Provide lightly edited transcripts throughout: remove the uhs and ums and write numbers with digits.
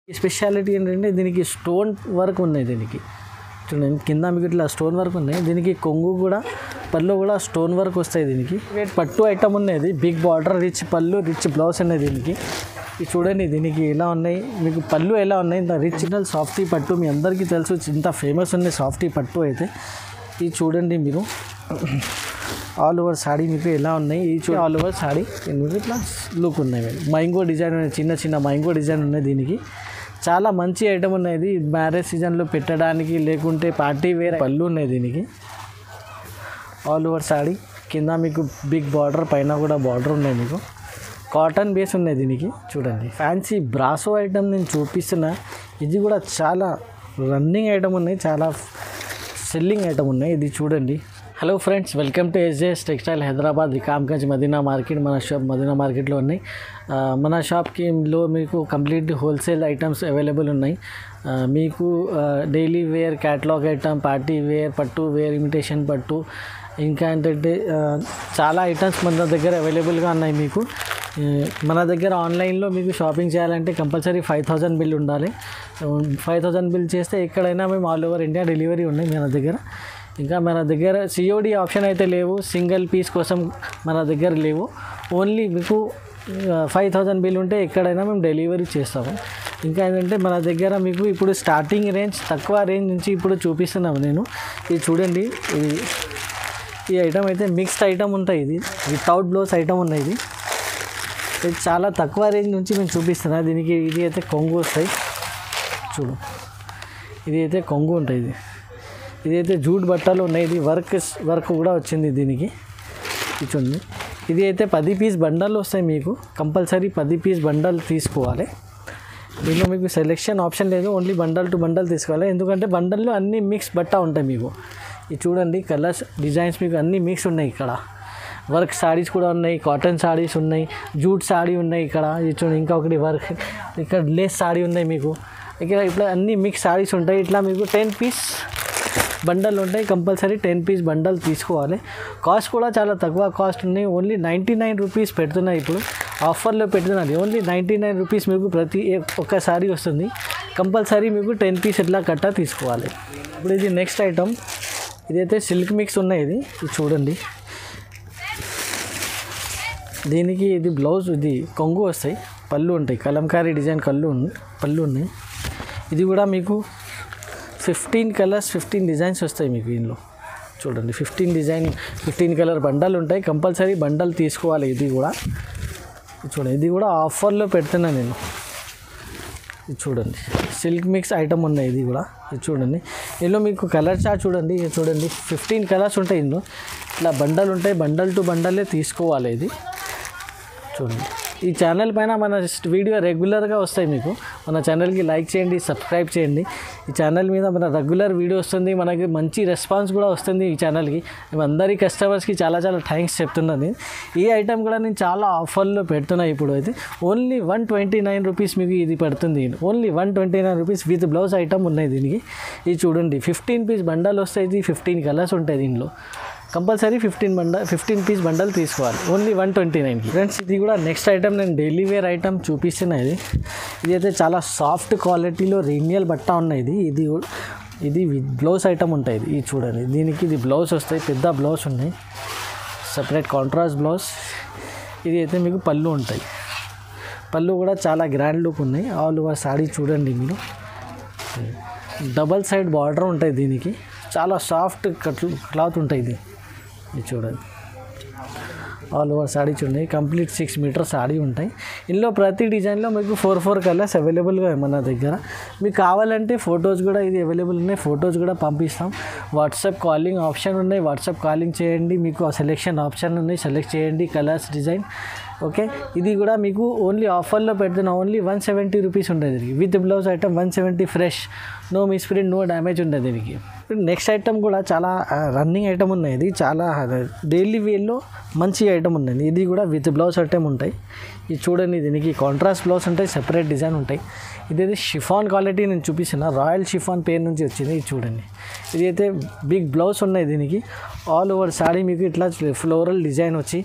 ఈ స్పెషాలిటీ ఏంటంటే దీనికి స్టోన్ వర్క్ ఉన్నాయి. దీనికి చూడండి కింద మీకు ఇట్లా స్టోన్ వర్క్ ఉన్నాయి. దీనికి కొంగు కూడా పళ్ళు కూడా స్టోన్ వర్క్ వస్తాయి. దీనికి పట్టు ఐటమ్ ఉన్నది. బిగ్ బార్డర్, రిచ్ పళ్ళు, రిచ్ బ్లౌజ్ ఉన్నాయి దీనికి. ఇది చూడండి దీనికి ఎలా ఉన్నాయి, మీకు పళ్ళు ఎలా ఉన్నాయి. ఇంత రిజినల్ సాఫ్టీ పట్టు మీ అందరికీ తెలుసు, ఇంత ఫేమస్ ఉన్నాయి సాఫ్టీ పట్టు అయితే. ఇది చూడండి మీరు ఆల్ ఓవర్ సాడీ మీకు ఎలా ఉన్నాయి. ఈ ఆల్ ఓవర్ సాడీ మీకు ఇట్లా లుక్ ఉన్నాయి. మైంగో డిజైన్ ఉన్నాయి, చిన్న చిన్న మైంగో డిజైన్ ఉన్నాయి. దీనికి చాలా మంచి ఐటమ్ ఉన్నాయి. ఇది మ్యారేజ్ సీజన్లో పెట్టడానికి లేకుంటే పార్టీ వేర్ పళ్ళు ఉన్నాయి. దీనికి ఆల్ ఓవర్ సాడీ కింద మీకు బిగ్ బార్డర్, పైన కూడా బార్డర్ ఉన్నాయి. మీకు కాటన్ బేస్ ఉన్నాయి. దీనికి చూడండి ఫ్యాన్సీ బ్రాసో ఐటమ్ నేను చూపిస్తున్నా. ఇది కూడా చాలా రన్నింగ్ ఐటమ్ ఉన్నాయి, చాలా సెల్లింగ్ ఐటమ్ ఉన్నాయి. ఇది చూడండి. Hello friends, welcome to SJS textile Hyderabad, Vikamganj Madina market. మన షాప్ మదీనా మార్కెట్లో ఉన్నాయి. మన షాప్కిలో మీకు కంప్లీట్ హోల్సేల్ ఐటమ్స్ అవైలబుల్ ఉన్నాయి. మీకు daily wear, catalogue item, party wear, పట్టు వేర్, ఇమిటేషన్ పట్టు, ఇంకా ఏంటంటే చాలా ఐటమ్స్ మన దగ్గర అవైలబుల్గా ఉన్నాయి. మీకు మన దగ్గర ఆన్లైన్లో మీకు షాపింగ్ చేయాలంటే కంపల్సరీ 5000 బిల్ ఉండాలి. 5000 బిల్ చేస్తే ఎక్కడైనా మేము ఆల్ ఓవర్ ఇండియా డెలివరీ ఉన్నాయి మన దగ్గర. ఇంకా మన దగ్గర సిఓడి ఆప్షన్ అయితే లేవు, సింగిల్ పీస్ కోసం మన దగ్గర లేవు. ఓన్లీ మీకు 5000 బిల్ ఉంటే ఎక్కడైనా మేము డెలివరీ చేస్తాము. ఇంకా ఏంటంటే మన దగ్గర మీకు ఇప్పుడు స్టార్టింగ్ రేంజ్, తక్కువ రేంజ్ నుంచి ఇప్పుడు చూపిస్తున్నాము నేను. ఇది చూడండి, ఈ ఐటమ్ అయితే మిక్స్డ్ ఐటమ్ ఉంటాయి. ఇది వితౌట్ బ్లౌజ్ ఐటమ్ ఉన్నాయి. ఇది చాలా తక్కువ రేంజ్ నుంచి మేము చూపిస్తున్నా. దీనికి ఇది అయితే కొంగు వస్తాయి. చూడు, ఇది అయితే కొంగు ఉంటుంది. ఇదైతే జూట్ బట్టలు ఉన్నాయి. ఇది వర్క్ కూడా వచ్చింది దీనికి. ఇది చూడండి, ఇది అయితే 10 పీస్ బండల్ వస్తాయి. మీకు కంపల్సరీ 10 పీస్ బండల్ తీసుకోవాలి. దీనిలో మీకు సెలెక్షన్ ఆప్షన్ లేదు, ఓన్లీ బండల్ టు బండల్ తీసుకోవాలి. ఎందుకంటే బండల్లో అన్ని మిక్స్ బట్ట ఉంటాయి మీకు. ఇది చూడండి, కలర్స్, డిజైన్స్ మీకు అన్నీ మిక్స్ ఉన్నాయి. ఇక్కడ వర్క్ సారీస్ కూడా ఉన్నాయి, కాటన్ సారీస్ ఉన్నాయి, జూట్ సారీ ఉన్నాయి. ఇక్కడ ఇది చూడండి, ఇంకా ఒకటి వర్క్, ఇక్కడ లేస్ సారీ ఉన్నాయి. మీకు ఇక్కడ ఇట్లా అన్ని మిక్స్ సారీస్ ఉంటాయి. ఇట్లా మీకు 10 పీస్ బండల్ ఉంటాయి. కంపల్సరీ 10 పీస్ బండల్ తీసుకోవాలి. కాస్ట్ కూడా చాలా తక్కువ కాస్ట్ ఉన్నాయి. ఓన్లీ 99 రూపీస్ పెడుతున్నాయి. ఇప్పుడు ఆఫర్లో పెడుతున్నది. ఓన్లీ 99 రూపీస్ మీకు ప్రతి ఒక్క సారీ వస్తుంది. కంపల్సరీ మీకు 10 పీస్ ఎట్లా కట్టా తీసుకోవాలి. ఇప్పుడు ఇది నెక్స్ట్ ఐటమ్. ఇదైతే సిల్క్ మిక్స్ ఉన్నాయి. ఇది చూడండి, దీనికి ఇది బ్లౌజ్, ఇది కొంగు వస్తాయి, పళ్ళు ఉంటాయి, కలంకారీ డిజైన్ పళ్ళు ఉన్నాయి. ఇది కూడా మీకు 15 కలర్స్, 15 డిజైన్స్ వస్తాయి మీకు దీనిలో. చూడండి, 15 కలర్ బండల్ ఉంటాయి. కంపల్సరీ బండల్ తీసుకోవాలి. ఇది కూడా చూడండి, ఇది కూడా ఆఫర్లో పెడుతున్నా నేను. ఇది చూడండి, సిల్క్ మిక్స్ ఐటమ్ ఉన్నాయి. ఇది కూడా ఇది చూడండి, ఇందులో మీకు కలర్ చార్ట్ చూడండి. ఇది చూడండి, 15 కలర్స్ ఉంటాయి ఇందులో. ఇట్లా బండల్ ఉంటాయి, బండల్ టు బండలే తీసుకోవాలి. ఇది చూడండి, ఈ ఛానల్ పైన మన వీడియో రెగ్యులర్గా వస్తాయి. మీకు మన ఛానల్కి లైక్ చేయండి, సబ్స్క్రైబ్ చేయండి. ఈ ఛానల్ మీద మన రెగ్యులర్ వీడియో వస్తుంది. మనకి మంచి రెస్పాన్స్ కూడా వస్తుంది ఈ ఛానల్కి. అందరి కస్టమర్స్కి చాలా చాలా థ్యాంక్స్ చెప్తున్నాను. ఈ ఐటమ్ కూడా నేను చాలా ఆఫర్లో పెడుతున్నా. ఇప్పుడు అయితే ఓన్లీ 129 రూపీస్ మీకు ఇది పడుతుంది. Only 129 rupees with blouse item ఉన్నాయి దీనికి. ఇది చూడండి, 15 పీస్ బండల్ వస్తాయి. ఇది 15 కలర్స్ ఉంటాయి దీనిలో. కంపల్సరీ 15 పీస్ బండల్ తీసుకోవాలి. ఓన్లీ 129కి. ఫ్రెండ్స్, ఇది కూడా నెక్స్ట్ ఐటమ్ నేను డైలీ వేర్ ఐటమ్ చూపిస్తున్నా. ఇది అయితే చాలా సాఫ్ట్ క్వాలిటీలో రీనియల్ బట్ట ఉన్నాయి. ఇది బ్లౌజ్ ఐటమ్ ఉంటాయి. ఇది చూడండి, దీనికి ఇది బ్లౌజ్ వస్తాయి, పెద్ద బ్లౌజ్ ఉన్నాయి, సపరేట్ కాంట్రాస్ట్ బ్లౌజ్. ఇది అయితే మీకు పళ్ళు ఉంటాయి. పళ్ళు కూడా చాలా గ్రాండ్ లుక్ ఉన్నాయి. ఆల్ ఓవర్ సాడీ చూడండి మీరు, డబల్ సైడ్ బార్డర్ ఉంటాయి. దీనికి చాలా సాఫ్ట్ క్లాత్ ఉంటాయి. ఇది చూడండి, ఆల్ ఓవర్ సాడీ చూడండి, కంప్లీట్ 6 మీటర్ సాడీ ఉంటాయి. ఇందులో ప్రతి డిజైన్లో మీకు 4 కలర్స్ అవైలబుల్గా మన దగ్గర. మీకు కావాలంటే ఫొటోస్ కూడా ఇది అవైలబుల్ ఉన్నాయి, ఫొటోస్ కూడా పంపిస్తాం. వాట్సాప్ కాలింగ్ ఆప్షన్ ఉన్నాయి, వాట్సాప్ కాలింగ్ చేయండి. మీకు సెలెక్షన్ ఆప్షన్ ఉన్నాయి, సెలెక్ట్ చేయండి కలర్స్, డిజైన్. ఓకే, ఇది కూడా మీకు ఓన్లీ ఆఫర్లో పెడుతున్నా. ఓన్లీ 170 రూపీస్ ఉంటుంది దీనికి. With blouse item 170 fresh, no misprint, no damage ఉంటుంది దీనికి. నెక్స్ట్ ఐటమ్ కూడా చాలా రన్నింగ్ ఐటమ్ ఉన్నాయి. ఇది చాలా డైలీ వేర్లో మంచి ఐటమ్ ఉన్నది. ఇది కూడా విత్ బ్లౌజ్ ఐటమ్ ఉంటాయి. ఇది చూడండి, దీనికి కాంట్రాస్ట్ బ్లౌజ్ ఉంటాయి, సెపరేట్ డిజైన్ ఉంటాయి. ఇదైతే షిఫాన్ క్వాలిటీ నేను చూపిస్తున్నా. రాయల్ షిఫాన్ పేరు నుంచి వచ్చింది. ఇది చూడండి, ఇది అయితే బిగ్ బ్లౌజ్ ఉన్నాయి దీనికి. ఆల్ ఓవర్ సాడీ మీకు ఇట్లా ఫ్లోరల్ డిజైన్ వచ్చి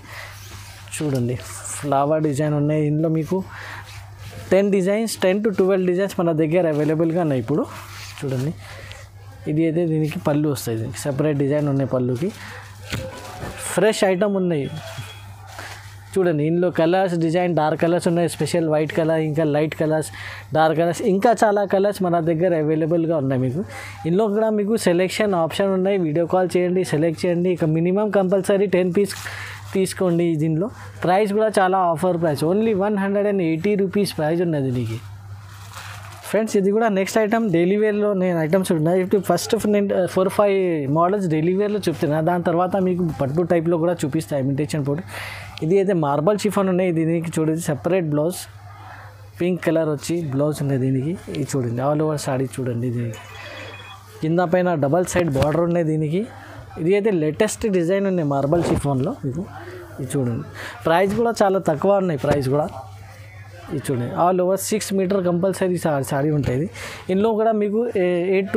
చూడండి, ఫ్లవర్ డిజైన్ ఉన్నాయి. ఇందులో మీకు 10 to 12 డిజైన్స్ మన దగ్గర అవైలబుల్గా ఉన్నాయి ఇప్పుడు చూడండి. ఇది అయితే దీనికి పళ్ళు వస్తాయి, దీనికి సెపరేట్ డిజైన్ ఉన్నాయి పళ్ళుకి. ఫ్రెష్ ఐటమ్ ఉన్నాయి చూడండి. ఇందులో కలర్స్ డిజైన్ డార్క్ కలర్స్ ఉన్నాయి, స్పెషల్ వైట్ కలర్, ఇంకా లైట్ కలర్స్, డార్క్ కలర్స్, ఇంకా చాలా కలర్స్ మన దగ్గర అవైలబుల్గా ఉన్నాయి మీకు. ఇందులో కూడా మీకు సెలెక్షన్ ఆప్షన్ ఉన్నాయి. వీడియో కాల్ చేయండి, సెలెక్ట్ చేయండి. ఇక మినిమం కంపల్సరీ 10 పీస్ తీసుకోండి. దీనిలో ప్రైస్ కూడా చాలా offer price, only 180 rupees price ఉన్నది దీనికి. ఫ్రెండ్స్ ఇది కూడా నెక్స్ట్ ఐటమ్ డైలీ వేర్లో నేను ఐటమ్స్ ఉన్నాయి. ఇప్పుడు ఫస్ట్ నేను 4-5 మోడల్స్ డైలీ వేర్లో చెప్తున్నా, దాని తర్వాత మీకు పట్టు టైప్లో కూడా చూపిస్తాను ఇమిటేషన్ పోటీ. ఇది అయితే మార్బల్ షిఫాన్ ఉన్నాయి. దీనికి చూడండి సెపరేట్ బ్లౌజ్, పింక్ కలర్ వచ్చి బ్లౌజ్ ఉన్నాయి దీనికి. ఇది చూడండి ఆల్ ఓవర్ సాడీ చూడండి. దీనికి కింద పైన డబల్ సైడ్ బార్డర్ ఉన్నాయి దీనికి. ఇది అయితే లేటెస్ట్ డిజైన్ ఉన్నాయి మార్బల్ షిఫాన్లో మీకు. ఇది చూడండి ప్రైస్ కూడా చాలా తక్కువ ఉన్నాయి ప్రైస్ కూడా. ఇది చూడండి all over 6 metre compulsory sari ఉంటుంది. ఇందులో కూడా మీకు 8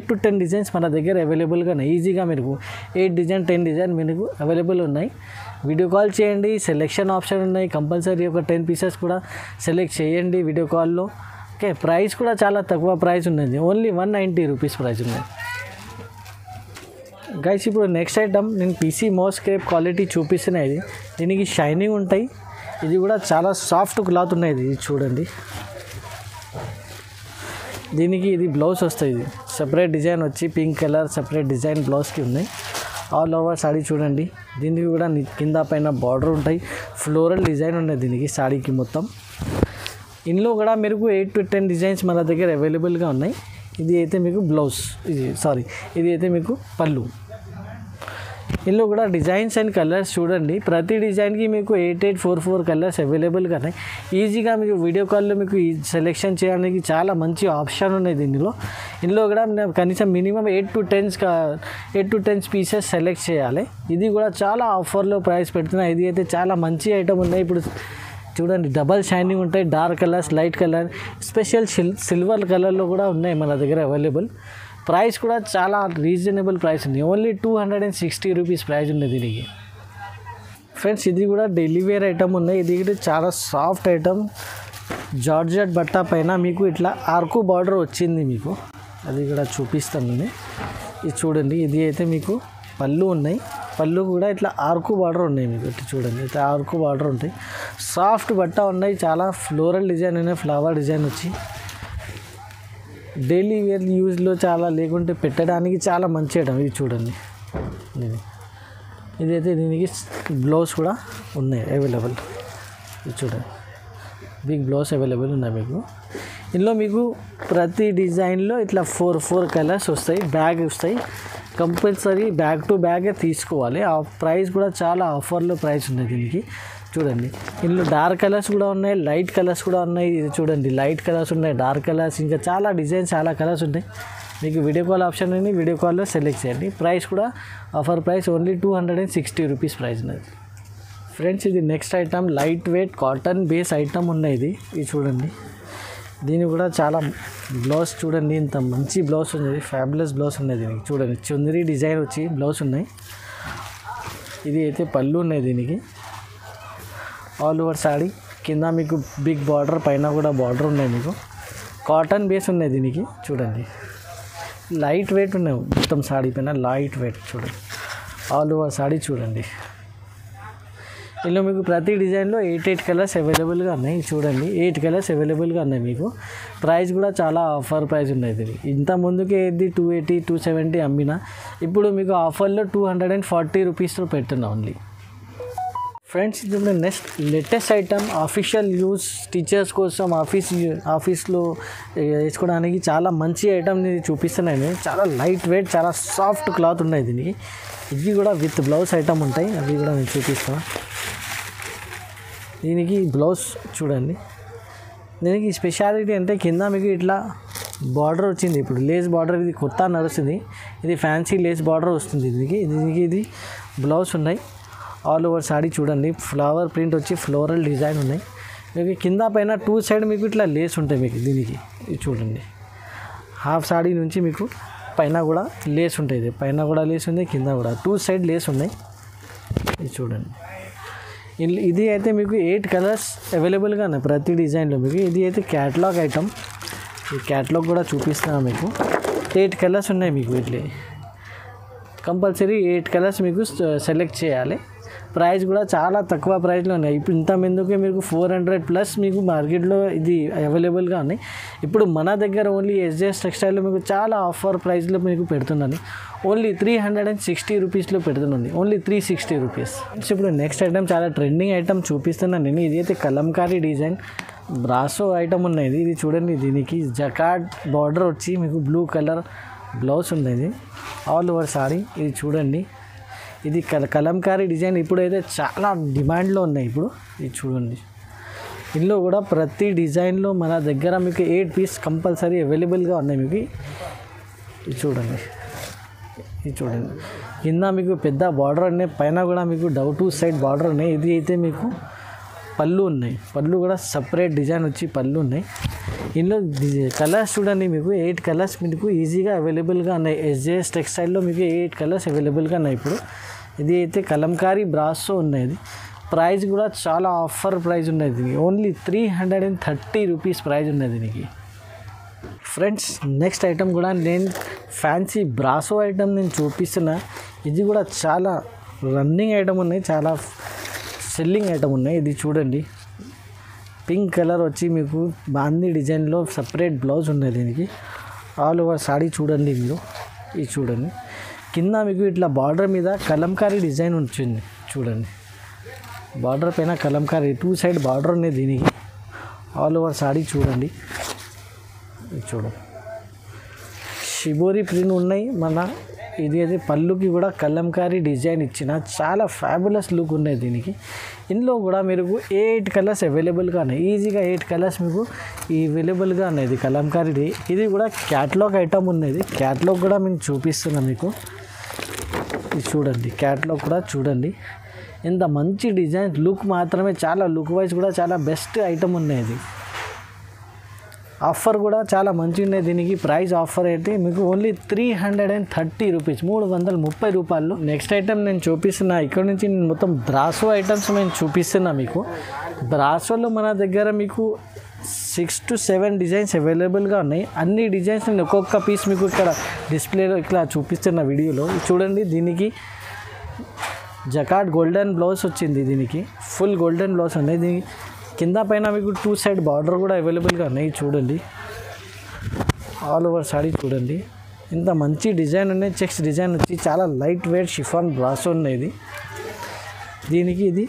to 10 డిజైన్స్ మన దగ్గర అవైలబుల్గా ఉన్నాయి. ఈజీగా మీకు 8 డిజైన్ 10 డిజైన్ మీకు అవైలబుల్ ఉన్నాయి. వీడియో కాల్ చేయండి, సెలెక్షన్ ఆప్షన్ ఉన్నాయి. కంపల్సరీ ఒక 10 పీసెస్ కూడా సెలెక్ట్ చేయండి వీడియో కాల్లో. ఓకే ప్రైస్ కూడా చాలా తక్కువ ప్రైస్ ఉన్నది, ఓన్లీ 190 రూపీస్ ప్రైస్ ఉన్నది గైస్. ఇప్పుడు నెక్స్ట్ ఐటమ్ నేను పీసీ మౌస్ క్రేప్ క్వాలిటీ చూపిస్తున్నాయి. దీనికి షైనింగ్ ఉంటాయి. ఇది కూడా చాలా సాఫ్ట్ క్లాత్ ఉన్నాయి. ఇది చూడండి దీనికి ఇది బ్లౌజ్ వస్తుంది. ఇది సెపరేట్ డిజైన్ వచ్చి పింక్ కలర్ సెపరేట్ డిజైన్ బ్లౌజ్కి ఉన్నాయి. ఆల్ ఓవర్ సాడీ చూడండి. దీనికి కూడా కింద పైన బార్డర్ ఉంటాయి, ఫ్లోరల్ డిజైన్ ఉన్నాయి దీనికి సాడీకి మొత్తం. ఇందులో కూడా మీకు 8 to 10 డిజైన్స్ మన దగ్గర అవైలబుల్గా ఉన్నాయి. ఇది అయితే మీకు బ్లౌజ్, ఇది అయితే మీకు పళ్ళు. ఇందులో కూడా డిజైన్స్ అండ్ కలర్స్ చూడండి. ప్రతి డిజైన్కి మీకు 8844 కలర్స్ అవైలబుల్గా ఉన్నాయి. ఈజీగా మీకు వీడియో కాల్లో మీకు సెలెక్షన్ చేయడానికి చాలా మంచి ఆప్షన్ ఉన్నాయి దీనిలో. ఇందులో కూడా కనీసం మినిమం 8 to 10 పీసెస్ సెలెక్ట్ చేయాలి. ఇది కూడా చాలా ఆఫర్లో ప్రైస్ పెడుతున్నా. ఇది అయితే చాలా మంచి ఐటమ్ ఉన్నాయి. ఇప్పుడు చూడండి డబల్ షైనింగ్ ఉంటాయి, dark colours, light colour, special silver కలర్లో కూడా ఉన్నాయి మన దగ్గర అవైలబుల్. ప్రైస్ కూడా చాలా రీజనబుల్ ప్రైస్ ఉంది, ఓన్లీ 260 రూపీస్ ప్రైస్ ఉంది దీనికి. ఫ్రెండ్స్ ఇది కూడా డైలీ వేర్ ఐటమ్ ఉన్నాయి. ఇది చాలా సాఫ్ట్ ఐటమ్, జార్జెట్ బట్ట పైన మీకు ఇట్లా ఆర్కు బార్డర్ వచ్చింది మీకు. అది కూడా చూపిస్తాను. ఇది చూడండి. ఇది అయితే మీకు పళ్ళు ఉన్నాయి. పళ్ళు కూడా ఇట్లా ఆర్కు బార్డర్ ఉన్నాయి మీకు. ఇట్లా చూడండి ఇట్లా ఆర్కు బార్డర్ ఉంటాయి. సాఫ్ట్ బట్ట ఉన్నాయి. చాలా ఫ్లోరల్ డిజైన్ ఉన్నాయి, ఫ్లవర్ డిజైన్ వచ్చి డైలీ వేర్ యూజ్లో చాలా లేకుంటే పెట్టడానికి చాలా మంచి ఐటమ్. ఇది చూడండి. ఇదైతే దీనికి బ్లౌజ్ కూడా ఉన్నాయి అవైలబుల్. ఇది చూడండి బిగ్ బ్లౌజ్ అవైలబుల్ ఉన్నాయి మీకు. ఇందులో మీకు ప్రతి డిజైన్లో ఇట్లా 4 కలర్స్ వస్తాయి, బ్యాగ్ వస్తాయి. కంపల్సరీ బ్యాగ్ టు బ్యాగే తీసుకోవాలి. ఆ ప్రైస్ కూడా చాలా ఆఫర్లో ప్రైస్ ఉంది దీనికి. చూడండి ఇందులో డార్క్ కలర్స్ కూడా ఉన్నాయి, లైట్ కలర్స్ కూడా ఉన్నాయి. ఇది చూడండి లైట్ కలర్స్ ఉన్నాయి, డార్క్ కలర్స్, ఇంకా చాలా డిజైన్స్ చాలా కలర్స్ ఉంటాయి. మీకు వీడియో కాల్ ఆప్షన్ ఉంది, వీడియో కాల్లో సెలెక్ట్ చేయండి. ప్రైస్ కూడా offer price only 260 rupees price ఉన్నది. ఫ్రెండ్స్ ఇది next item light weight cotton base item ఉన్నాయి. ఇది చూడండి. దీని కూడా చాలా బ్లౌజ్ చూడండి, ఇంత మంచి బ్లౌజ్ ఉన్నది, ఫ్యాబులస్ బ్లౌజ్ ఉన్నది దీనికి. చూడండి చుందరి డిజైన్ వచ్చి బ్లౌజ్ ఉన్నాయి. ఇది అయితే పళ్ళు ఉన్నాయి దీనికి. ఆల్ ఓవర్ సాడీ కింద మీకు బిగ్ బార్డర్, పైన కూడా బార్డర్ ఉన్నాయి మీకు. కాటన్ బేస్ ఉన్నాయి దీనికి. చూడండి లైట్ వెయిట్ ఉన్నాయి మొత్తం సాడీ పైన, లైట్ వెయిట్ చూడండి. ఆల్ ఓవర్ సాడీ చూడండి. ఇందులో మీకు ప్రతి డిజైన్లో 8 కలర్స్ అవైలబుల్గా ఉన్నాయి. చూడండి 8 కలర్స్ అవైలబుల్గా ఉన్నాయి మీకు. ప్రైస్ కూడా చాలా ఆఫర్ ప్రైస్ ఉన్నాయి ఇది. ఇంత ముందుకే ఇది 280 270 అమ్మినా, ఇప్పుడు మీకు ఆఫర్లో 240 రూపీస్తో పెడుతున్నా ఓన్లీ. ఫ్రెండ్స్ ఇప్పుడు next latest item official use teachers కోసం ఆఫీస్లో వేసుకోవడానికి చాలా మంచి ఐటమ్ చూపిస్తున్నాను. చాలా లైట్ వెయిట్, చాలా సాఫ్ట్ క్లాత్ ఉన్నాయి దీనికి. ఇది కూడా విత్ బ్లౌజ్ ఐటమ్ ఉంటాయి, అవి కూడా నేను చూపిస్తాను. దీనికి బ్లౌజ్ చూడండి. దీనికి స్పెషాలిటీ అంటే కింద మీకు ఇట్లా బార్డర్ వచ్చింది. ఇప్పుడు లేస్ బార్డర్, ఇది కొత్త నడుస్తుంది. ఇది ఫ్యాన్సీ లేస్ బార్డర్ వస్తుంది దీనికి. ఇది బ్లౌజ్ ఉన్నాయి. ఆల్ ఓవర్ సాడీ చూడండి, ఫ్లవర్ ప్రింట్ వచ్చి ఫ్లోరల్ డిజైన్ ఉన్నాయి మీకు. కింద పైన 2 సైడ్ మీకు ఇట్లా లేస్ ఉంటాయి మీకు దీనికి. ఇది చూడండి హాఫ్ సాడీ నుంచి మీకు పైన కూడా లేస్ ఉంటుంది. పైన కూడా లేస్ ఉంది, కింద కూడా 2 సైడ్ లేస్ ఉన్నాయి. ఇది చూడండి. ఇది అయితే మీకు 8 కలర్స్ అవైలబుల్గా ఉన్నాయి ప్రతి డిజైన్లో మీకు. ఇది అయితే క్యాటలాగ్ ఐటమ్. ఈ క్యాటలాగ్ కూడా చూపిస్తాను మీకు. 8 కలర్స్ ఉన్నాయి మీకు. ఇట్లా కంపల్సరీ 8 కలర్స్ మీకు సెలెక్ట్ చేయాలి. ప్రైస్ కూడా చాలా తక్కువ ప్రైస్లో ఉన్నాయి. ఇప్పుడు ఇంత ముందుకే మీకు 400+ మీకు మార్కెట్లో ఇది అవైలబుల్గా ఉన్నాయి. ఇప్పుడు మన దగ్గర ఓన్లీ SJS టెక్స్టైల్లో మీకు చాలా ఆఫర్ ప్రైస్లో మీకు పెడుతున్నాను. ఓన్లీ 360 రూపీస్లో పెడుతున్నాను. Only 360 rupees. ఇప్పుడు నెక్స్ట్ ఐటమ్ చాలా ట్రెండింగ్ ఐటమ్ చూపిస్తున్నాను నేను. ఇది అయితే కలంకారీ డిజైన్ బ్రాసో ఐటమ్ ఉన్నది. ఇది చూడండి, దీనికి జకార్డ్ బార్డర్ వచ్చి మీకు బ్లూ కలర్ బ్లౌజ్ ఉన్నది, ఆల్ ఓవర్ సారీ. ఇది చూడండి, ఇది కలంకారీ డిజైన్ ఇప్పుడైతే చాలా డిమాండ్లో ఉన్నాయి. ఇప్పుడు ఇది చూడండి, ఇందులో కూడా ప్రతి డిజైన్లో మన దగ్గర మీకు 8 పీస్ కంపల్సరీ అవైలబుల్గా ఉన్నాయి మీకు. ఇది చూడండి, ఇది చూడండి, కింద మీకు పెద్ద బార్డర్ ఉన్నాయి, పైన కూడా మీకు 2 సైడ్ బార్డర్ ఉన్నాయి. ఇది అయితే మీకు పళ్ళు ఉన్నాయి, పళ్ళు కూడా సపరేట్ డిజైన్ వచ్చి పళ్ళు ఉన్నాయి. ఇందులో కలర్స్ చూడండి, మీకు 8 కలర్స్ మీకు ఈజీగా అవైలబుల్గా ఉన్నాయి. SJS టెక్స్టైల్లో మీకు 8 కలర్స్ అవైలబుల్గా ఉన్నాయి ఇప్పుడు. ఇది అయితే కలంకారీ బ్రాసో ఉన్నది. ప్రైస్ కూడా చాలా ఆఫర్ ప్రైస్ ఉన్నది దీనికి. ఓన్లీ 330 రూపీస్ ప్రైస్ ఉన్నది దీనికి. ఫ్రెండ్స్, నెక్స్ట్ ఐటమ్ కూడా నేను ఫ్యాన్సీ బ్రాసో ఐటమ్ నేను చూపిస్తున్నా. ఇది కూడా చాలా రన్నింగ్ ఐటమ్ ఉన్నాయి, చాలా సెల్లింగ్ ఐటమ్ ఉన్నాయి. ఇది చూడండి, పింక్ కలర్ వచ్చి మీకు బాందీ డిజైన్లో సపరేట్ బ్లౌజ్ ఉన్నది దీనికి. ఆల్ ఓవర్ సాడీ చూడండి మీరు. ఇది చూడండి, కింద మీకు ఇట్లా బార్డర్ మీద కలంకారీ డిజైన్ వచ్చింది చూడండి. బార్డర్ పైన కలంకారీ 2 సైడ్ బార్డర్ ఉన్నది దీనికి. ఆల్ ఓవర్ సాడీ చూడండి. ఇది చూడండి, షిబోరి ప్రింట్ ఉన్నాయి మన. ఇది అయితే పళ్ళుకి కూడా కలంకారీ డిజైన్ ఇచ్చిన చాలా ఫ్యాబులస్ లుక్ ఉన్నాయి దీనికి. ఇందులో కూడా మీరు 8 కలర్స్ అవైలబుల్గా ఉన్నాయి. ఈజీగా 8 కలర్స్ మీకు అవైలబుల్గా ఉన్నాయి. ఇది కలంకారీ. ఇది కూడా క్యాటలాగ్ ఐటమ్ ఉన్నది. క్యాటలాగ్ కూడా మేము చూపిస్తున్నాం మీకు. ఇది చూడండి, క్యాటలాగ్ కూడా చూడండి, ఎంత మంచి డిజైన్. లుక్ మాత్రమే చాలా లుక్ వైజ్ కూడా చాలా బెస్ట్ ఐటమ్ ఉన్నాయి. ఇది ఆఫర్ కూడా చాలా మంచిగా ఉన్నాయి దీనికి. ప్రైస్ ఆఫర్ అయితే మీకు ఓన్లీ 330 రూపీస్, 330 రూపాయలు. నెక్స్ట్ ఐటమ్ నేను చూపిస్తున్నా. ఇక్కడ నుంచి నేను మొత్తం బ్రాసో ఐటమ్స్ నేను చూపిస్తున్నా మీకు. బ్రాసోలో మన దగ్గర మీకు 6 to 7 డిజైన్స్ అవైలబుల్గా ఉన్నాయి. అన్ని డిజైన్స్ నేను ఒక్కొక్క పీస్ మీకు ఇక్కడ డిస్ప్లేలో ఇట్లా చూపిస్తున్న వీడియోలో. చూడండి, దీనికి జకార్డ్ గోల్డెన్ బ్లౌజ్ వచ్చింది. దీనికి ఫుల్ గోల్డెన్ బ్లౌజ్ ఉన్నాయి. దీనికి కింద పైన మీకు 2 సైడ్ బార్డర్ కూడా అవైలబుల్గా ఉన్నాయి. చూడండి, ఆల్ ఓవర్ సాడీ చూడండి, ఇంత మంచి డిజైన్ ఉన్నాయి. చెక్స్ డిజైన్ వచ్చి చాలా లైట్ వెయిట్ షిఫాన్ బ్రాసో ఉన్నాయి. దీనికి ఇది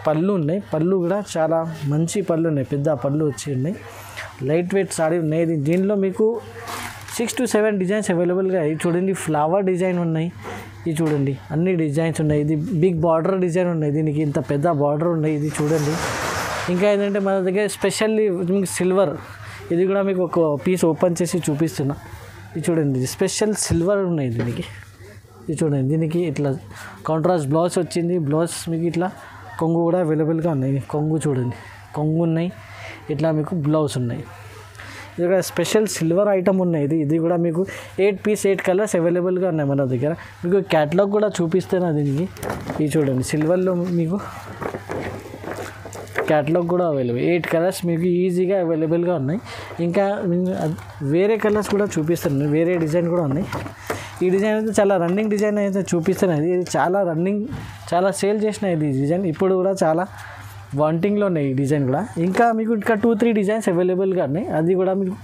పళ్ళు ఉన్నాయి. పళ్ళు కూడా చాలా మంచి పళ్ళు ఉన్నాయి, పెద్ద పళ్ళు వచ్చి ఉన్నాయి. లైట్ వెయిట్ సాడీ ఉన్నాయి. దీనిలో మీకు 6 to 7 డిజైన్స్ అవైలబుల్గా. ఇది చూడండి, ఫ్లవర్ డిజైన్ ఉన్నాయి. ఇది చూడండి, అన్ని డిజైన్స్ ఉన్నాయి. ఇది బిగ్ బార్డర్ డిజైన్ ఉన్నాయి. దీనికి ఇంత పెద్ద బార్డర్ ఉన్నాయి. ఇది చూడండి, ఇంకా ఏంటంటే మన దగ్గర స్పెషల్లీ సిల్వర్. ఇది కూడా మీకు ఒక పీస్ ఓపెన్ చేసి చూపిస్తున్నా. ఇది చూడండి, ఇది స్పెషల్ సిల్వర్ ఉన్నాయి దీనికి. ఇది చూడండి, దీనికి ఇట్లా కాంట్రాస్ట్ బ్లౌజ్ వచ్చింది. బ్లౌజ్ మీకు ఇట్లా కొంగు కూడా అవైలబుల్గా ఉన్నాయి. కొంగు చూడండి, కొంగు ఉన్నాయి. ఇట్లా మీకు బ్లౌజ్ ఉన్నాయి. ఇది కూడా స్పెషల్ సిల్వర్ ఐటమ్ ఉన్నాయి. ఇది కూడా మీకు 8 పీస్ 8 కలర్స్ అవైలబుల్గా ఉన్నాయి మన దగ్గర. మీకు క్యాటలాగ్ కూడా చూపిస్తున్నా దీనికి. ఇది చూడండి, సిల్వర్లో మీకు క్యాటలాగ్ కూడా అవైలబుల్. 8 కలర్స్ మీకు ఈజీగా అవైలబుల్గా ఉన్నాయి. ఇంకా వేరే కలర్స్ కూడా చూపిస్తున్నాను, వేరే డిజైన్ కూడా ఉన్నాయి. ఈ డిజైన్ అయితే చాలా రన్నింగ్ డిజైన్ అయితే చూపిస్తున్నాయి. ఇది చాలా రన్నింగ్, చాలా సేల్ చేసిన ఇది డిజైన్. ఇప్పుడు కూడా చాలా వాంటింగ్లో ఉన్నాయి ఈ డిజైన్ కూడా. ఇంకా మీకు ఇంకా 2-3 డిజైన్స్ అవైలబుల్గా ఉన్నాయి. అది కూడా మీకు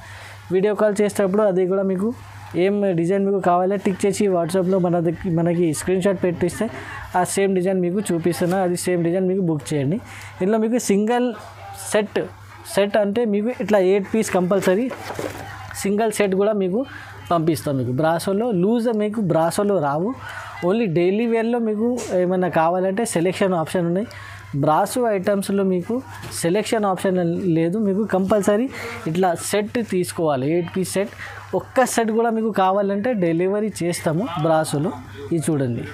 వీడియో కాల్ చేసేటప్పుడు అది కూడా మీకు ఏం డిజైన్ మీకు కావాలో టిక్ చేసి వాట్సాప్లో మనకి స్క్రీన్ షాట్ పెట్టిస్తే ఆ సేమ్ డిజైన్ మీకు చూపిస్తున్నా. అది సేమ్ డిజైన్ మీకు బుక్ చేయండి. ఇందులో మీకు సింగిల్ సెట్ అంటే మీకు ఇట్లా 8 పీస్ కంపల్సరీ సింగిల్ సెట్ కూడా మీకు పంపిస్తాం. మీకు బ్రాసోలో లూజ్ మీకు బ్రాసోలో రావు. ఓన్లీ డైలీ వేర్లో మీకు ఏమైనా కావాలంటే సెలెక్షన్ ఆప్షన్ ఉన్నాయి. బ్రాసో ఐటమ్స్లో మీకు సెలెక్షన్ ఆప్షన్ లేదు. మీకు కంపల్సరీ ఇట్లా సెట్ తీసుకోవాలి, 8 పీస్ సెట్. ఒక్క సెట్ కూడా మీకు కావాలంటే డెలివరీ చేస్తాము బ్రాసోలో. ఇది చూడండి,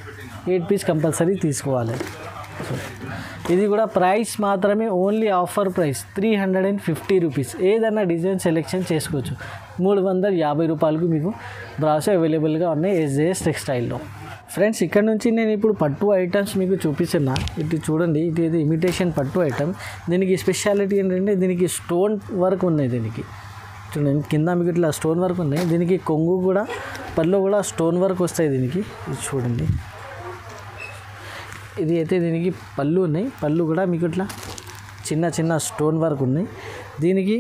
8 పీస్ కంపల్సరీ తీసుకోవాలి. ఇది కూడా ప్రైస్ మాత్రమే ఓన్లీ ఆఫర్ ప్రైస్ 350 రూపీస్. ఏదైనా డిజైన్ సెలెక్షన్ చేసుకోవచ్చు. 350 రూపాయలకు మీకు బ్రాసో అవైలబుల్గా ఉన్నాయి SJS టెక్స్టైల్లో. ఫ్రెండ్స్ ఇక్కడ నుంచి నేను ఇప్పుడు పట్టు ఐటమ్స్ మీకు చూపిస్తున్నా. ఇది చూడండి, ఇది ఇమిటేషన్ పట్టు ఐటమ్. దీనికి స్పెషాలిటీ ఏంటంటే దీనికి స్టోన్ వర్క్ ఉన్నాయి. దీనికి చూడండి కింద మీకు ఇట్లా స్టోన్ వర్క్ ఉన్నాయి. దీనికి కొంగు కూడా పళ్ళు కూడా స్టోన్ వర్క్ వస్తాయి దీనికి. ఇది చూడండి, ఇది అయితే దీనికి పళ్ళు ఉన్నాయి. పళ్ళు కూడా మీకు ఇట్లా చిన్న చిన్న స్టోన్ వర్క్ ఉన్నాయి. దీనికి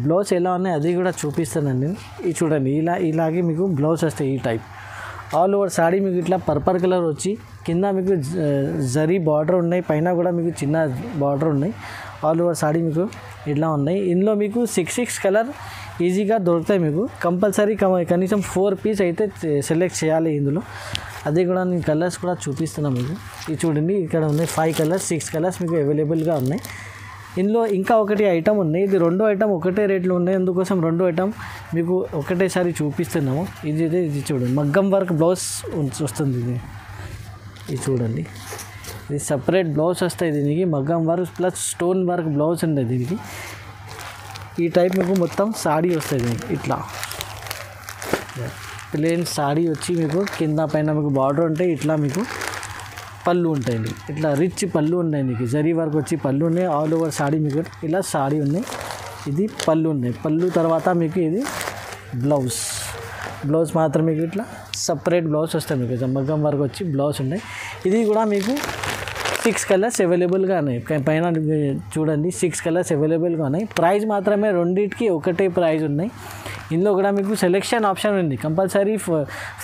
బ్లౌజ్ ఎలా ఉన్నాయి అది కూడా చూపిస్తానండి. ఇది చూడండి, ఇలాగే మీకు బ్లౌజ్ వస్తాయి ఈ టైప్. ఆల్ ఓవర్ సాడీ మీకు ఇట్లా పర్పల్ కలర్ వచ్చి కింద మీకు జరీ బార్డర్ ఉన్నాయి, పైన కూడా మీకు చిన్న బార్డర్ ఉన్నాయి. ఆల్ ఓవర్ సాడీ మీకు ఇట్లా ఉన్నాయి. ఇందులో మీకు 6 కలర్ ఈజీగా దొరుకుతాయి. మీకు కంపల్సరీ కనీసం 4 పీస్ అయితే సెలెక్ట్ చేయాలి ఇందులో. అది కూడా నేను కలర్స్ కూడా చూపిస్తున్నాను మీకు. ఇది చూడండి, ఇక్కడ ఉన్నాయి 5 కలర్స్ 6 కలర్స్ మీకు అవైలబుల్గా ఉన్నాయి. ఇందులో ఇంకా ఒకటి ఐటమ్ ఉన్నాయి. ఇది 2 ఐటమ్ ఒకటే రేట్లో ఉన్నాయి. అందుకోసం 2 ఐటమ్ మీకు ఒకటేసారి చూపిస్తున్నాము. ఇది చూడండి, మగ్గం వర్క్ బ్లౌజ్ వస్తుంది. ఇది చూడండి, ఇది సపరేట్ బ్లౌజ్ వస్తాయి దీనికి. మగ్గం work plus stone work blouse ఉంది దీనికి. ఈ టైప్ మీకు మొత్తం సాడీ వస్తుంది దీనికి. ఇట్లా ప్లెయిన్ సాడీ వచ్చి మీకు కింద పైన మీకు బార్డర్ ఉంటాయి. ఇట్లా మీకు పళ్ళు ఉంటాయండి. ఇట్లా రిచ్ పళ్ళు ఉన్నాయి. మీకు జరీ వర్క్ వచ్చి పళ్ళు ఉన్నాయి. ఆల్ ఓవర్ సాడీ మీకు ఇలా సాడీ ఉన్నాయి. ఇది పళ్ళు ఉన్నాయి. పళ్ళు తర్వాత మీకు ఇది బ్లౌజ్ మాత్రం మీకు ఇట్లా సపరేట్ బ్లౌజ్ వస్తాయి. మీకు మగ్గం వర్క్ వచ్చి బ్లౌజ్ ఉన్నాయి. ఇది కూడా మీకు 6 కలర్స్ అవైలబుల్గా ఉన్నాయి. పైన చూడండి 6 కలర్స్ అవైలబుల్గా ఉన్నాయి. ప్రైస్ మాత్రమే రెండింటికి ఒకటే ప్రైస్ ఉన్నాయి. ఇందులో కూడా మీకు సెలెక్షన్ ఆప్షన్ ఉంది. Compulsory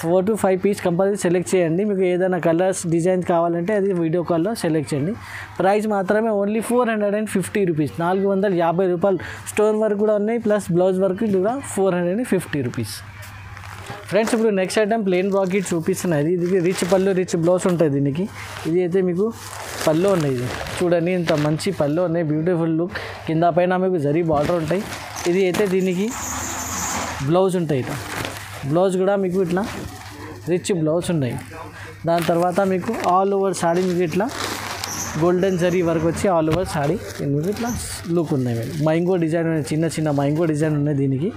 4 to 5 piece compulsory select చేయండి. మీకు ఏదైనా కలర్స్ డిజైన్స్ కావాలంటే అది వీడియో కాల్లో సెలెక్ట్ చేయండి. ప్రైస్ మాత్రమే ఓన్లీ 450 రూపీస్, 450 రూపాయలు. స్టోన్ వర్క్ కూడా ఉన్నాయి ప్లస్ బ్లౌజ్ వర్క్ కూడా 450 రూపీస్. ఫ్రెండ్స్ ఇప్పుడు నెక్స్ట్ ఐటమ్ ప్లెయిన్ బ్రాకెట్ చూపిస్తున్నాయి. ఇది రిచ్ పళ్ళు రిచ్ బ్లౌజ్ ఉంటుంది దీనికి. ఇది అయితే మీకు పళ్ళు ఉన్నాయి. ఇది చూడండి, ఇంత మంచి పళ్ళు ఉన్నాయి. Beautiful look. కింద పైన మీకు జరీ బార్డర్ ఉంటాయి. ఇది అయితే దీనికి బ్లౌజ్ ఉంటాయి. ఇట్లా బ్లౌజ్ కూడా మీకు ఇట్లా రిచ్ బ్లౌజ్ ఉన్నాయి. దాని తర్వాత మీకు ఆల్ ఓవర్ సాడీ మీకు ఇట్లా గోల్డెన్ జరీ వర్క్ వచ్చి ఆల్ ఓవర్ సాడీ మీకు ఇట్లా లుక్ ఉన్నాయి. మైంగో డిజైన్ ఉన్నాయి, చిన్న చిన్న మైంగో డిజైన్ ఉన్నాయి దీనికి.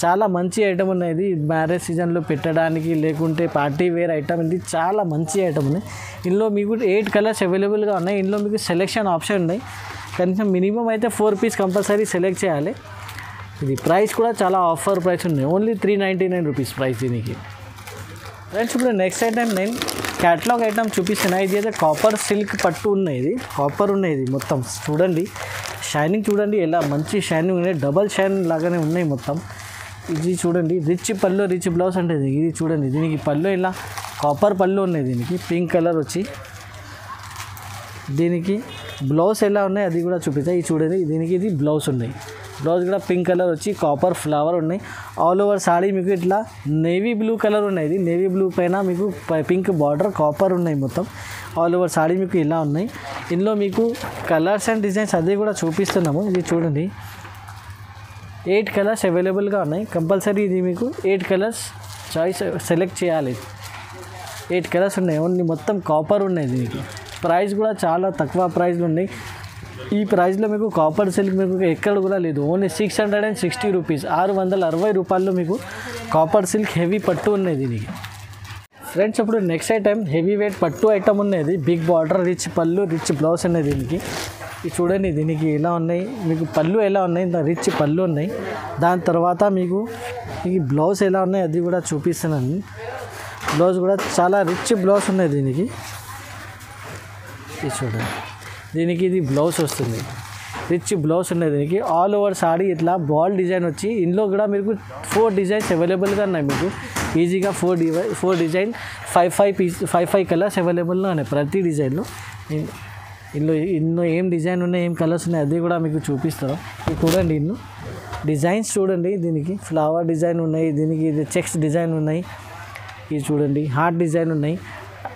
చాలా మంచి ఐటమ్ ఉన్నాయి. ఇది మ్యారేజ్ సీజన్లో పెట్టడానికి లేకుంటే పార్టీ వేర్ ఐటమ్. ఇది చాలా మంచి ఐటమ్ ఉన్నాయి. ఇందులో మీకు 8 కలర్స్ అవైలబుల్గా ఉన్నాయి. ఇందులో మీకు సెలెక్షన్ ఆప్షన్ ఉన్నాయి. కనీసం మినిమం అయితే 4 పీస్ కంపల్సరీ సెలెక్ట్ చేయాలి. ఇది ప్రైస్ కూడా చాలా ఆఫర్ ప్రైస్ ఉన్నాయి. ఓన్లీ 399 రూపీస్ ప్రైస్ దీనికి. ఫ్రెండ్స్ ఇప్పుడు నెక్స్ట్ ఐటమ్ నేను క్యాటలాగ్ ఐటమ్ చూపిస్తున్నా. ఇది అయితే కాపర్ సిల్క్ పట్టు ఉన్నాయి. ఇది కాపర్ ఉన్నాయి. ఇది మొత్తం చూడండి, షైనింగ్ చూడండి ఎలా మంచి షైనింగ్ ఉన్నాయి. డబల్ షైన్ లాగానే ఉన్నాయి మొత్తం. ఇది చూడండి, రిచ్ పళ్ళు రిచ్ బ్లౌజ్ అంటే ఇది చూడండి. దీనికి పళ్ళు ఇలా కాపర్ పళ్ళు ఉన్నాయి. దీనికి పింక్ కలర్ వచ్చి దీనికి బ్లౌజ్ ఎలా ఉన్నాయి అది కూడా చూపిస్తాయి. ఇది చూడండి, దీనికి ఇది బ్లౌజ్ ఉన్నాయి. బ్లౌజ్ కూడా పింక్ కలర్ వచ్చి కాపర్ ఫ్లవర్ ఉన్నాయి. ఆల్ ఓవర్ సాడీ మీకు ఇట్లా నేవీ బ్లూ కలర్ ఉన్నాయి. ఇది నేవీ బ్లూ పైన మీకు పింక్ బార్డర్ కాపర్ ఉన్నాయి మొత్తం. ఆల్ ఓవర్ సాడీ మీకు ఇలా ఉన్నాయి. ఇందులో మీకు కలర్స్ అండ్ డిజైన్స్ అది కూడా చూపిస్తున్నాము. ఇది చూడండి, 8 కలర్స్ అవైలబుల్గా ఉన్నాయి. కంపల్సరీ ఇది మీకు 8 కలర్స్ చాయిస్ సెలెక్ట్ చేయాలి. 8 కలర్స్ ఉన్నాయి. ఓన్లీ మొత్తం కాపర్ ఉన్నాయి. దీనికి ప్రైస్ కూడా చాలా తక్కువ ప్రైస్లో ఉన్నాయి. ఈ ప్రైస్లో మీకు కాపర్ సిల్క్ మీకు ఎక్కడ కూడా లేదు. ఓన్లీ 660 రూపీస్, 660 రూపాయల్లో మీకు కాపర్ సిల్క్ హెవీ పట్టు ఉన్నాయి దీనికి. ఫ్రెండ్స్ ఇప్పుడు నెక్స్ట్ ఐటమ్ హెవీ వెయిట్ పట్టు ఐటమ్ ఉన్నది. బిగ్ బార్డర్ రిచ్ పళ్ళు రిచ్ బ్లౌజ్ ఉన్నాయి దీనికి. ఇది చూడండి, దీనికి ఎలా ఉన్నాయి మీకు పళ్ళు ఎలా ఉన్నాయి. ఇంత రిచ్ పళ్ళు ఉన్నాయి. దాని తర్వాత మీకు ఈ బ్లౌజ్ ఎలా ఉన్నాయి అది కూడా చూపిస్తున్నాను. బ్లౌజ్ కూడా చాలా రిచ్ బ్లౌజ్ ఉన్నాయి దీనికి. ఇది చూడండి, దీనికి ఇది బ్లౌజ్ వస్తుంది. రిచ్ బ్లౌజ్ ఉన్నాయి దీనికి. ఆల్ ఓవర్ సాడీ ఇట్లా బాల్ డిజైన్ వచ్చి ఇందులో కూడా మీకు 4 డిజైన్స్ అవైలబుల్గా ఉన్నాయి. మీకు ఈజీగా 4 డిజైన్ 5 కలర్స్ అవైలబుల్గా ఉన్నాయి ప్రతి డిజైన్లో. ఇందులో ఏం డిజైన్ ఉన్నాయి ఏం కలర్స్ ఉన్నాయి అది కూడా మీకు చూపిస్తారు. ఇది చూడండి, ఇನ್ನು డిజైన్స్ చూడండి. దీనికి ఫ్లవర్ డిజైన్ ఉన్నాయి. దీనికి ఇది చెక్స్ డిజైన్ ఉన్నాయి. ఇది చూడండి, హార్ట్ డిజైన్ ఉన్నాయి.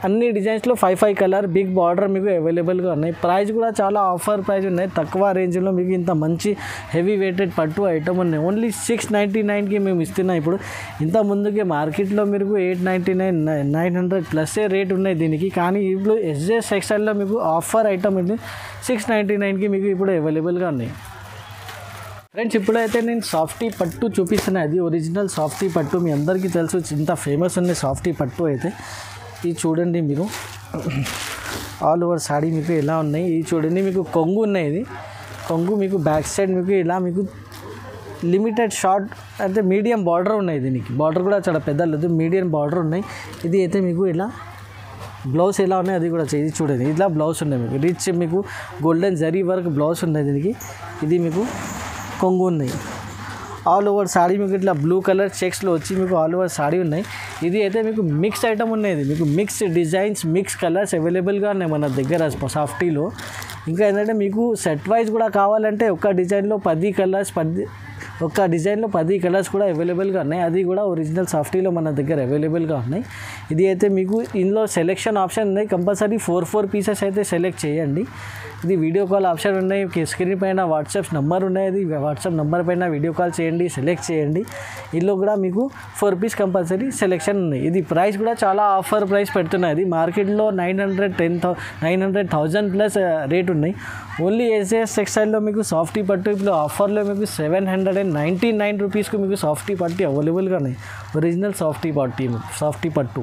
అన్ని డిజైన్స్లో 5 కలర్ బిగ్ బార్డర్ మీకు అవైలబుల్గా ఉన్నాయి. ప్రైస్ కూడా చాలా ఆఫర్ ప్రైస్ ఉన్నాయి. తక్కువ రేంజ్లో మీకు ఇంత మంచి హెవీ వెయిటెడ్ పట్టు ఐటమ్ ఉన్నాయి. ఓన్లీ 699కి మేము ఇస్తున్నాం. ఇప్పుడు ఇంత ముందుకే మార్కెట్లో మీకు 899 900 ప్లస్సే రేట్ ఉన్నాయి దీనికి. కానీ ఇప్పుడు ఎస్జే సెక్షన్లో మీకు ఆఫర్ ఐటమ్ ఇది 699కి మీకు ఇప్పుడు అవైలబుల్గా ఉన్నాయి. ఫ్రెండ్స్ ఇప్పుడైతే నేను సాఫ్టీ పట్టు చూపిస్తున్నాను. అది ఒరిజినల్ సాఫ్టీ పట్టు. మీ అందరికీ తెలుసు, ఇంత ఫేమస్ ఉంది సాఫ్టీ పట్టు అయితే. ఇది చూడండి మీరు ఆల్ ఓవర్ సాడీ మీకు ఎలా ఉన్నాయి. ఇది చూడండి మీకు కొంగు ఉన్నాయి. ఇది కొంగు మీకు బ్యాక్ సైడ్ మీకు ఇలా మీకు లిమిటెడ్ షార్ట్ అంటే మీడియం బార్డర్ ఉన్నాయి. దీనికి బార్డర్ కూడా చాలా పెద్ద లేదు, మీడియం బార్డర్ ఉన్నాయి. ఇది అయితే మీకు ఇలా బ్లౌజ్ ఎలా ఉన్నాయి అది కూడా ఇది చూడండి. ఇలా బ్లౌజ్ ఉన్నాయి మీకు రిచ్ మీకు గోల్డెన్ జరీ వర్క్ బ్లౌజ్ ఉన్నాయి దీనికి. ఇది మీకు కొంగు ఉన్నాయి. ఆల్ ఓవర్ సాడీ మీకు ఇట్లా బ్లూ కలర్ చెక్స్లో వచ్చి మీకు ఆల్ ఓవర్ సాడీ ఉన్నాయి. ఇది అయితే మీకు మిక్స్ ఐటమ్ ఉన్నాయి. మీకు మిక్స్ డిజైన్స్ మిక్స్ కలర్స్ అవైలబుల్గా ఉన్నాయి మన దగ్గర సాఫ్టీలో. ఇంకా ఏంటంటే మీకు సెట్ వైజ్ కూడా కావాలంటే ఒక డిజైన్లో 10 కలర్స్ ఒక డిజైన్లో 10 కలర్స్ కూడా అవైలబుల్గా ఉన్నాయి. అది కూడా ఒరిజినల్ సాఫ్టీలో మన దగ్గర అవైలబుల్గా ఉన్నాయి. ఇది అయితే మీకు ఇందులో సెలెక్షన్ ఆప్షన్ ఉన్నాయి. కంపల్సరీ 4 పీసెస్ అయితే సెలెక్ట్ చేయండి. ఇది వీడియో కాల్ ఆప్షన్ ఉన్నాయి. స్క్రీన్ పైన వాట్సాప్ నెంబర్ ఉన్నాయి. అది వాట్సాప్ నెంబర్ పైన వీడియో కాల్ చేయండి, సెలెక్ట్ చేయండి. ఇందులో కూడా మీకు 4 పీస్ కంపల్సరీ సెలెక్షన్ ఉన్నాయి. ఇది ప్రైస్ కూడా చాలా ఆఫర్ ప్రైస్ పెడుతున్నాయి. ఇది మార్కెట్లో 900,000 ప్లస్ రేట్ ఉన్నాయి. ఓన్లీ ఎస్ఎస్ టెక్స్టైల్లో మీకు సాఫ్టీ పట్టు ఇప్పుడు ఆఫర్లో మీకు 799 రూపీస్కి మీకు సాఫ్టీ పట్టు అవైలబుల్గా ఉన్నాయి. ఒరిజినల్ సాఫ్టీ పట్టు.